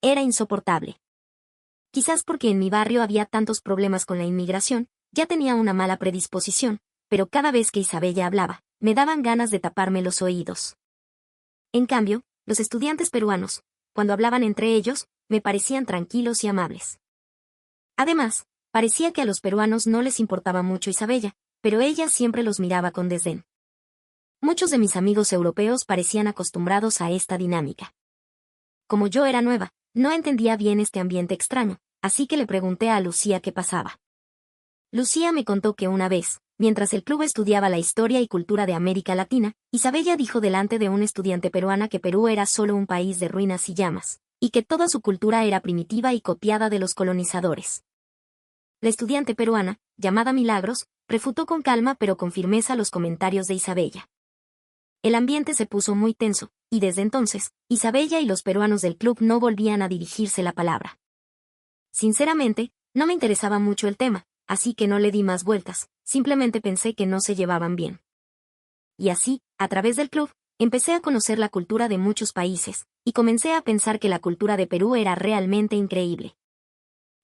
Era insoportable. Quizás porque en mi barrio había tantos problemas con la inmigración, ya tenía una mala predisposición, pero cada vez que Isabella hablaba, me daban ganas de taparme los oídos. En cambio, los estudiantes peruanos, cuando hablaban entre ellos, me parecían tranquilos y amables. Además, parecía que a los peruanos no les importaba mucho Isabella, pero ella siempre los miraba con desdén. Muchos de mis amigos europeos parecían acostumbrados a esta dinámica. Como yo era nueva, no entendía bien este ambiente extraño, así que le pregunté a Lucía qué pasaba. Lucía me contó que una vez, mientras el club estudiaba la historia y cultura de América Latina, Isabella dijo delante de un estudiante peruana que Perú era solo un país de ruinas y llamas, y que toda su cultura era primitiva y copiada de los colonizadores. La estudiante peruana, llamada Milagros, refutó con calma pero con firmeza los comentarios de Isabella. El ambiente se puso muy tenso, y desde entonces, Isabella y los peruanos del club no volvían a dirigirse la palabra. Sinceramente, no me interesaba mucho el tema, así que no le di más vueltas, simplemente pensé que no se llevaban bien. Y así, a través del club, empecé a conocer la cultura de muchos países, y comencé a pensar que la cultura de Perú era realmente increíble.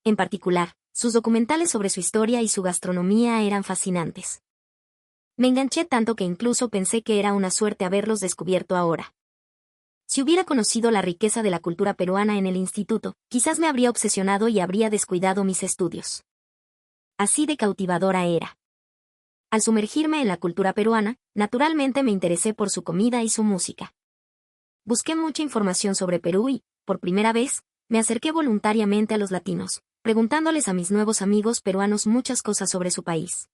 En particular, sus documentales sobre su historia y su gastronomía eran fascinantes. Me enganché tanto que incluso pensé que era una suerte haberlos descubierto ahora. Si hubiera conocido la riqueza de la cultura peruana en el instituto, quizás me habría obsesionado y habría descuidado mis estudios. Así de cautivadora era. Al sumergirme en la cultura peruana, naturalmente me interesé por su comida y su música. Busqué mucha información sobre Perú y, por primera vez, me acerqué voluntariamente a los latinos, preguntándoles a mis nuevos amigos peruanos muchas cosas sobre su país.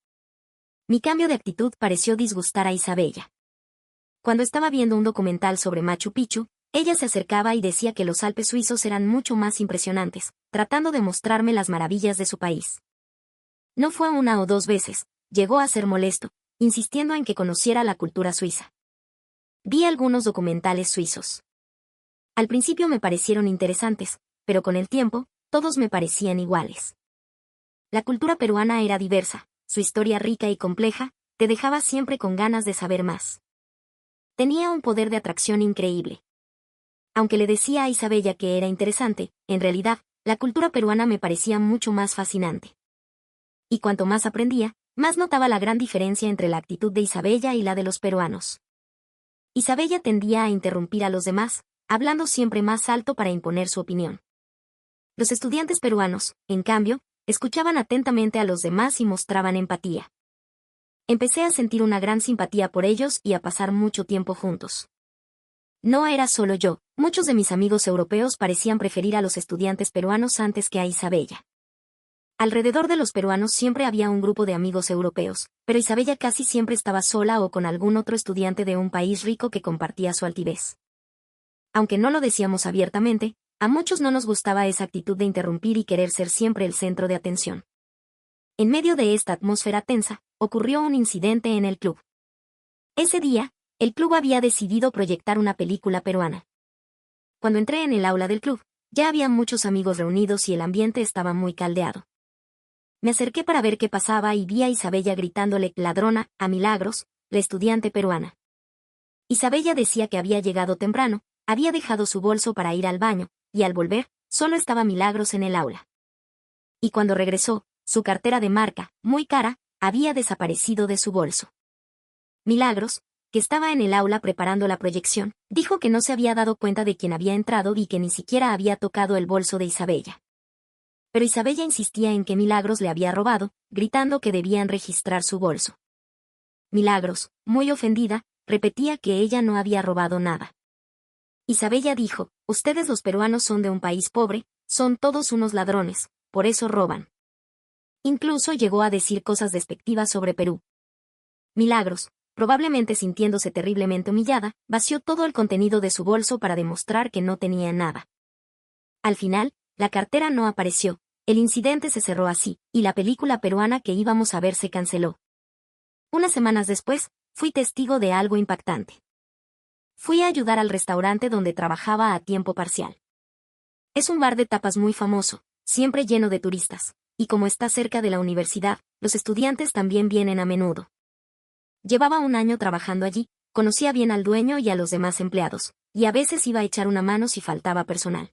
Mi cambio de actitud pareció disgustar a Isabella. Cuando estaba viendo un documental sobre Machu Picchu, Ella se acercaba y decía que los Alpes suizos eran mucho más impresionantes, tratando de mostrarme las maravillas de su país. No fue una o dos veces, llegó a ser molesto, insistiendo en que conociera la cultura suiza. Vi algunos documentales suizos. Al principio me parecieron interesantes, pero con el tiempo, todos me parecían iguales. La cultura peruana era diversa, su historia rica y compleja, te dejaba siempre con ganas de saber más. Tenía un poder de atracción increíble. Aunque le decía a Isabella que era interesante, en realidad, la cultura peruana me parecía mucho más fascinante. Y cuanto más aprendía, más notaba la gran diferencia entre la actitud de Isabella y la de los peruanos. Isabella tendía a interrumpir a los demás, hablando siempre más alto para imponer su opinión. Los estudiantes peruanos, en cambio, escuchaban atentamente a los demás y mostraban empatía. Empecé a sentir una gran simpatía por ellos y a pasar mucho tiempo juntos. No era solo yo, muchos de mis amigos europeos parecían preferir a los estudiantes peruanos antes que a Isabella. Alrededor de los peruanos siempre había un grupo de amigos europeos, pero Isabella casi siempre estaba sola o con algún otro estudiante de un país rico que compartía su altivez. Aunque no lo decíamos abiertamente, a muchos no nos gustaba esa actitud de interrumpir y querer ser siempre el centro de atención. En medio de esta atmósfera tensa, ocurrió un incidente en el club. Ese día, el club había decidido proyectar una película peruana. Cuando entré en el aula del club, ya había muchos amigos reunidos y el ambiente estaba muy caldeado. Me acerqué para ver qué pasaba y vi a Isabella gritándole «ladrona» a Milagros, la estudiante peruana. Isabella decía que había llegado temprano, había dejado su bolso para ir al baño, y al volver, solo estaba Milagros en el aula. Y cuando regresó, su cartera de marca, muy cara, había desaparecido de su bolso. Milagros, que estaba en el aula preparando la proyección, dijo que no se había dado cuenta de quién había entrado y que ni siquiera había tocado el bolso de Isabella. Pero Isabella insistía en que Milagros le había robado, gritando que debían registrar su bolso. Milagros, muy ofendida, repetía que ella no había robado nada. Isabella dijo, ustedes los peruanos son de un país pobre, son todos unos ladrones, por eso roban. Incluso llegó a decir cosas despectivas sobre Perú. Milagros, probablemente sintiéndose terriblemente humillada, vació todo el contenido de su bolso para demostrar que no tenía nada. Al final, la cartera no apareció, el incidente se cerró así, y la película peruana que íbamos a ver se canceló. Unas semanas después, fui testigo de algo impactante. Fui a ayudar al restaurante donde trabajaba a tiempo parcial. Es un bar de tapas muy famoso, siempre lleno de turistas, y como está cerca de la universidad, los estudiantes también vienen a menudo. Llevaba un año trabajando allí, conocía bien al dueño y a los demás empleados, y a veces iba a echar una mano si faltaba personal.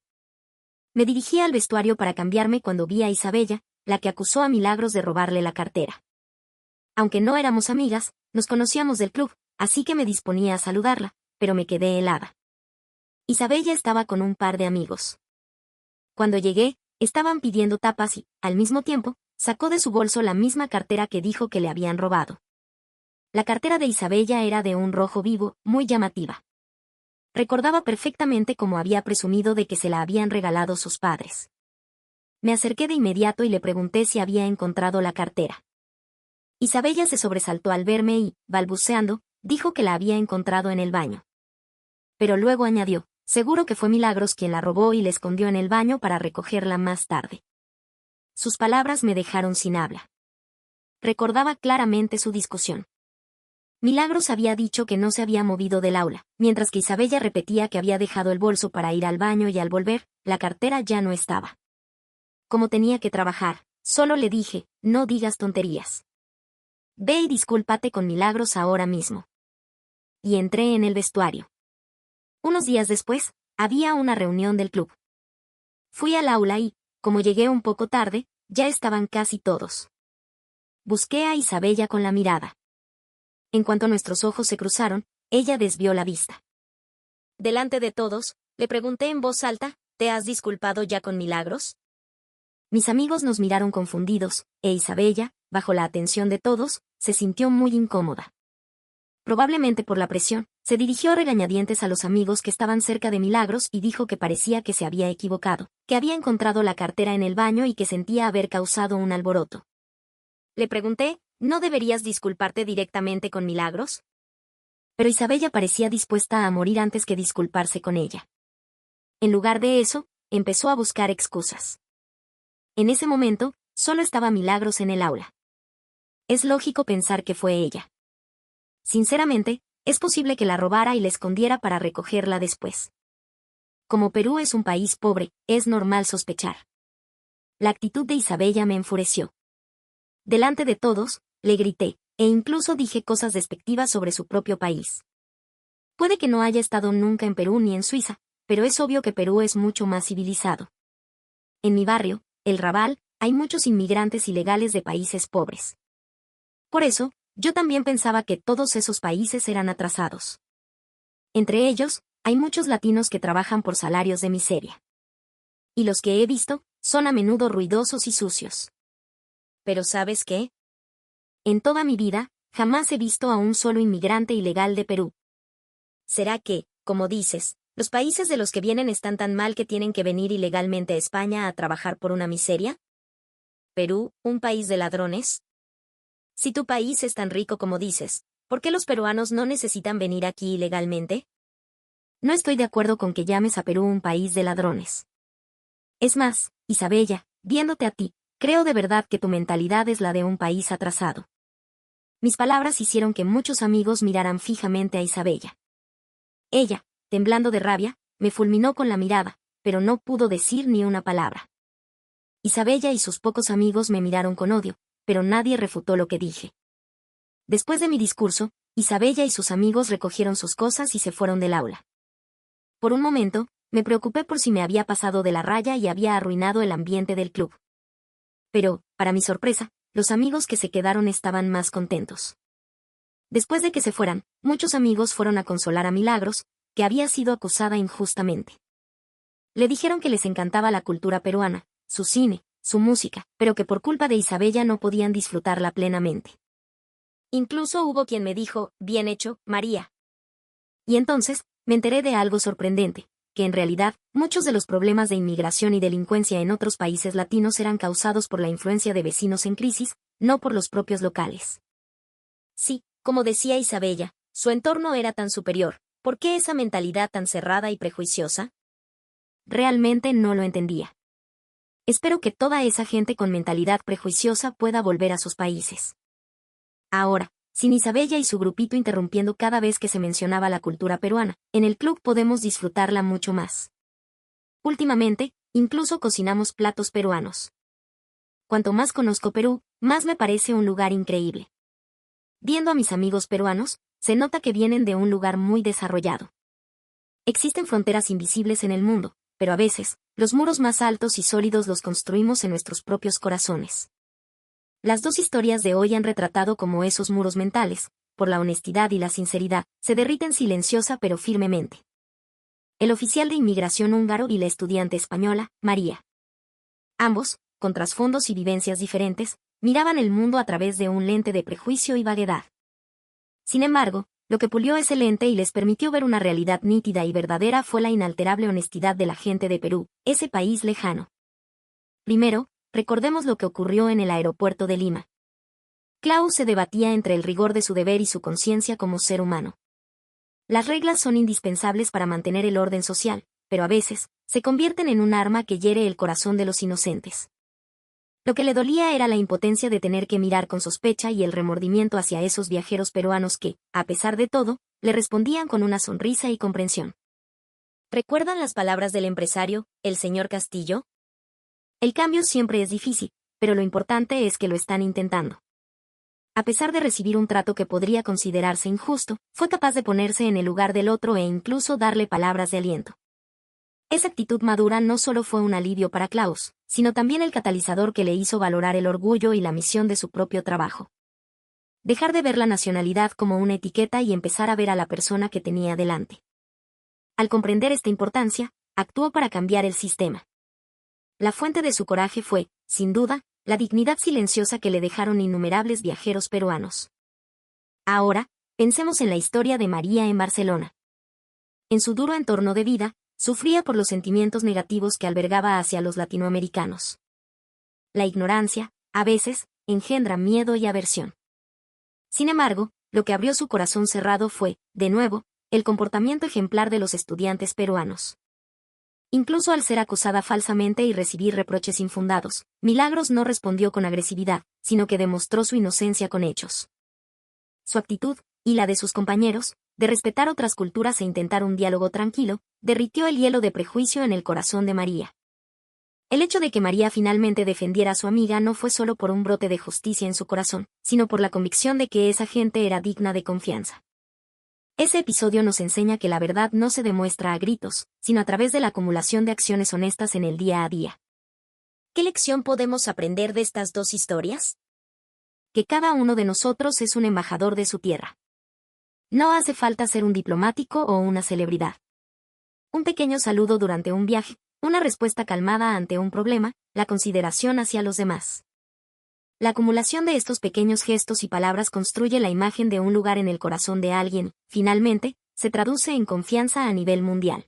Me dirigí al vestuario para cambiarme cuando vi a Isabella, la que acusó a Milagros de robarle la cartera. Aunque no éramos amigas, nos conocíamos del club, así que me disponía a saludarla, pero me quedé helada. Isabella estaba con un par de amigos. Cuando llegué, estaban pidiendo tapas y, al mismo tiempo, sacó de su bolso la misma cartera que dijo que le habían robado. La cartera de Isabella era de un rojo vivo, muy llamativa. Recordaba perfectamente cómo había presumido de que se la habían regalado sus padres. Me acerqué de inmediato y le pregunté si había encontrado la cartera. Isabella se sobresaltó al verme y, balbuceando, dijo que la había encontrado en el baño. Pero luego añadió, seguro que fue Milagros quien la robó y la escondió en el baño para recogerla más tarde. Sus palabras me dejaron sin habla. Recordaba claramente su discusión. Milagros había dicho que no se había movido del aula, mientras que Isabella repetía que había dejado el bolso para ir al baño y al volver, la cartera ya no estaba. Como tenía que trabajar, solo le dije, no digas tonterías. Ve y discúlpate con Milagros ahora mismo. Y entré en el vestuario. Unos días después, había una reunión del club. Fui al aula y, como llegué un poco tarde, ya estaban casi todos. Busqué a Isabella con la mirada. En cuanto nuestros ojos se cruzaron, ella desvió la vista. Delante de todos, le pregunté en voz alta, ¿te has disculpado ya con Milagros? Mis amigos nos miraron confundidos, e Isabella, bajo la atención de todos, se sintió muy incómoda. Probablemente por la presión, se dirigió a regañadientes a los amigos que estaban cerca de Milagros y dijo que parecía que se había equivocado, que había encontrado la cartera en el baño y que sentía haber causado un alboroto. Le pregunté, ¿no deberías disculparte directamente con Milagros? Pero Isabella parecía dispuesta a morir antes que disculparse con ella. En lugar de eso, empezó a buscar excusas. En ese momento, solo estaba Milagros en el aula. Es lógico pensar que fue ella. Sinceramente, es posible que la robara y la escondiera para recogerla después. Como Perú es un país pobre, es normal sospechar. La actitud de Isabella me enfureció. Delante de todos, le grité, e incluso dije cosas despectivas sobre su propio país. Puede que no haya estado nunca en Perú ni en Suiza, pero es obvio que Perú es mucho más civilizado. En mi barrio, el Raval, hay muchos inmigrantes ilegales de países pobres. Por eso, yo también pensaba que todos esos países eran atrasados. Entre ellos, hay muchos latinos que trabajan por salarios de miseria. Y los que he visto, son a menudo ruidosos y sucios. Pero ¿sabes qué? En toda mi vida, jamás he visto a un solo inmigrante ilegal de Perú. ¿Será que, como dices, los países de los que vienen están tan mal que tienen que venir ilegalmente a España a trabajar por una miseria? ¿Perú, un país de ladrones? Si tu país es tan rico como dices, ¿por qué los peruanos no necesitan venir aquí ilegalmente? No estoy de acuerdo con que llames a Perú un país de ladrones. Es más, Isabella, viéndote a ti, creo de verdad que tu mentalidad es la de un país atrasado. Mis palabras hicieron que muchos amigos miraran fijamente a Isabella. Ella, temblando de rabia, me fulminó con la mirada, pero no pudo decir ni una palabra. Isabella y sus pocos amigos me miraron con odio, pero nadie refutó lo que dije. Después de mi discurso, Isabella y sus amigos recogieron sus cosas y se fueron del aula. Por un momento, me preocupé por si me había pasado de la raya y había arruinado el ambiente del club. Pero, para mi sorpresa, los amigos que se quedaron estaban más contentos. Después de que se fueran, muchos amigos fueron a consolar a Milagros, que había sido acusada injustamente. Le dijeron que les encantaba la cultura peruana, su cine, su música, pero que por culpa de Isabella no podían disfrutarla plenamente. Incluso hubo quien me dijo, bien hecho, María. Y entonces, me enteré de algo sorprendente, que en realidad, muchos de los problemas de inmigración y delincuencia en otros países latinos eran causados por la influencia de vecinos en crisis, no por los propios locales. Sí, como decía Isabella, su entorno era tan superior, ¿por qué esa mentalidad tan cerrada y prejuiciosa? Realmente no lo entendía. Espero que toda esa gente con mentalidad prejuiciosa pueda volver a sus países. Ahora, sin Isabella y su grupito interrumpiendo cada vez que se mencionaba la cultura peruana, en el club podemos disfrutarla mucho más. Últimamente, incluso cocinamos platos peruanos. Cuanto más conozco Perú, más me parece un lugar increíble. Viendo a mis amigos peruanos, se nota que vienen de un lugar muy desarrollado. Existen fronteras invisibles en el mundo, pero a veces, los muros más altos y sólidos los construimos en nuestros propios corazones. Las dos historias de hoy han retratado cómo esos muros mentales, por la honestidad y la sinceridad, se derriten silenciosa pero firmemente. El oficial de inmigración húngaro y la estudiante española, María. Ambos, con trasfondos y vivencias diferentes, miraban el mundo a través de un lente de prejuicio y vaguedad. Sin embargo, lo que pulió ese lente y les permitió ver una realidad nítida y verdadera fue la inalterable honestidad de la gente de Perú, ese país lejano. Primero, recordemos lo que ocurrió en el aeropuerto de Lima. Klaus se debatía entre el rigor de su deber y su conciencia como ser humano. Las reglas son indispensables para mantener el orden social, pero a veces, se convierten en un arma que hiere el corazón de los inocentes. Lo que le dolía era la impotencia de tener que mirar con sospecha y el remordimiento hacia esos viajeros peruanos que, a pesar de todo, le respondían con una sonrisa y comprensión. ¿Recuerdan las palabras del empresario, el señor Castillo? El cambio siempre es difícil, pero lo importante es que lo están intentando. A pesar de recibir un trato que podría considerarse injusto, fue capaz de ponerse en el lugar del otro e incluso darle palabras de aliento. Esa actitud madura no solo fue un alivio para Klaus, sino también el catalizador que le hizo valorar el orgullo y la misión de su propio trabajo. Dejar de ver la nacionalidad como una etiqueta y empezar a ver a la persona que tenía delante. Al comprender esta importancia, actuó para cambiar el sistema. La fuente de su coraje fue, sin duda, la dignidad silenciosa que le dejaron innumerables viajeros peruanos. Ahora, pensemos en la historia de María en Barcelona. En su duro entorno de vida, sufría por los sentimientos negativos que albergaba hacia los latinoamericanos. La ignorancia, a veces, engendra miedo y aversión. Sin embargo, lo que abrió su corazón cerrado fue, de nuevo, el comportamiento ejemplar de los estudiantes peruanos. Incluso al ser acusada falsamente y recibir reproches infundados, Milagros no respondió con agresividad, sino que demostró su inocencia con hechos. Su actitud, y la de sus compañeros, de respetar otras culturas e intentar un diálogo tranquilo, derritió el hielo de prejuicio en el corazón de María. El hecho de que María finalmente defendiera a su amiga no fue solo por un brote de justicia en su corazón, sino por la convicción de que esa gente era digna de confianza. Ese episodio nos enseña que la verdad no se demuestra a gritos, sino a través de la acumulación de acciones honestas en el día a día. ¿Qué lección podemos aprender de estas dos historias? Que cada uno de nosotros es un embajador de su tierra. No hace falta ser un diplomático o una celebridad. Un pequeño saludo durante un viaje, una respuesta calmada ante un problema, la consideración hacia los demás. La acumulación de estos pequeños gestos y palabras construye la imagen de un lugar en el corazón de alguien, finalmente, se traduce en confianza a nivel mundial.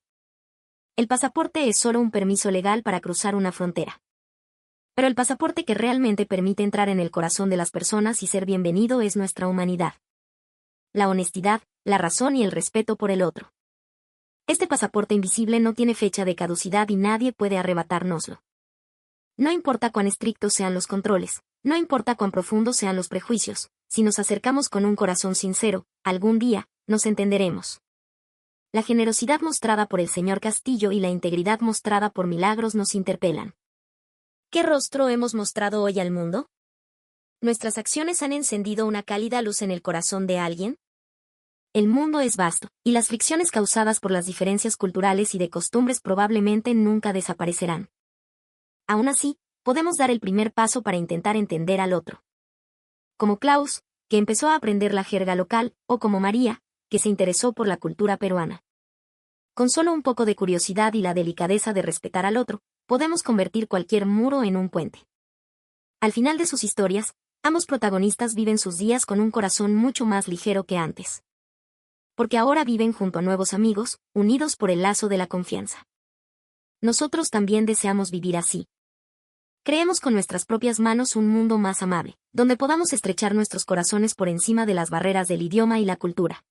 El pasaporte es solo un permiso legal para cruzar una frontera. Pero el pasaporte que realmente permite entrar en el corazón de las personas y ser bienvenido es nuestra humanidad. La honestidad, la razón y el respeto por el otro. Este pasaporte invisible no tiene fecha de caducidad y nadie puede arrebatárnoslo. No importa cuán estrictos sean los controles, no importa cuán profundos sean los prejuicios, si nos acercamos con un corazón sincero, algún día, nos entenderemos. La generosidad mostrada por el señor Castillo y la integridad mostrada por Milagros nos interpelan. ¿Qué rostro hemos mostrado hoy al mundo? ¿Nuestras acciones han encendido una cálida luz en el corazón de alguien? El mundo es vasto, y las fricciones causadas por las diferencias culturales y de costumbres probablemente nunca desaparecerán. Aún así, podemos dar el primer paso para intentar entender al otro. Como Klaus, que empezó a aprender la jerga local, o como María, que se interesó por la cultura peruana. Con solo un poco de curiosidad y la delicadeza de respetar al otro, podemos convertir cualquier muro en un puente. Al final de sus historias, ambos protagonistas viven sus días con un corazón mucho más ligero que antes. Porque ahora viven junto a nuevos amigos, unidos por el lazo de la confianza. Nosotros también deseamos vivir así. Creemos con nuestras propias manos un mundo más amable, donde podamos estrechar nuestros corazones por encima de las barreras del idioma y la cultura.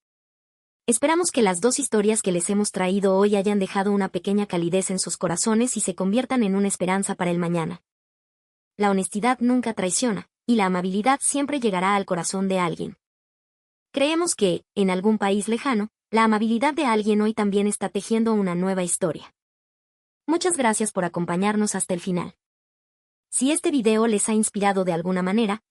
Esperamos que las dos historias que les hemos traído hoy hayan dejado una pequeña calidez en sus corazones y se conviertan en una esperanza para el mañana. La honestidad nunca traiciona, y la amabilidad siempre llegará al corazón de alguien. Creemos que, en algún país lejano, la amabilidad de alguien hoy también está tejiendo una nueva historia. Muchas gracias por acompañarnos hasta el final. Si este video les ha inspirado de alguna manera,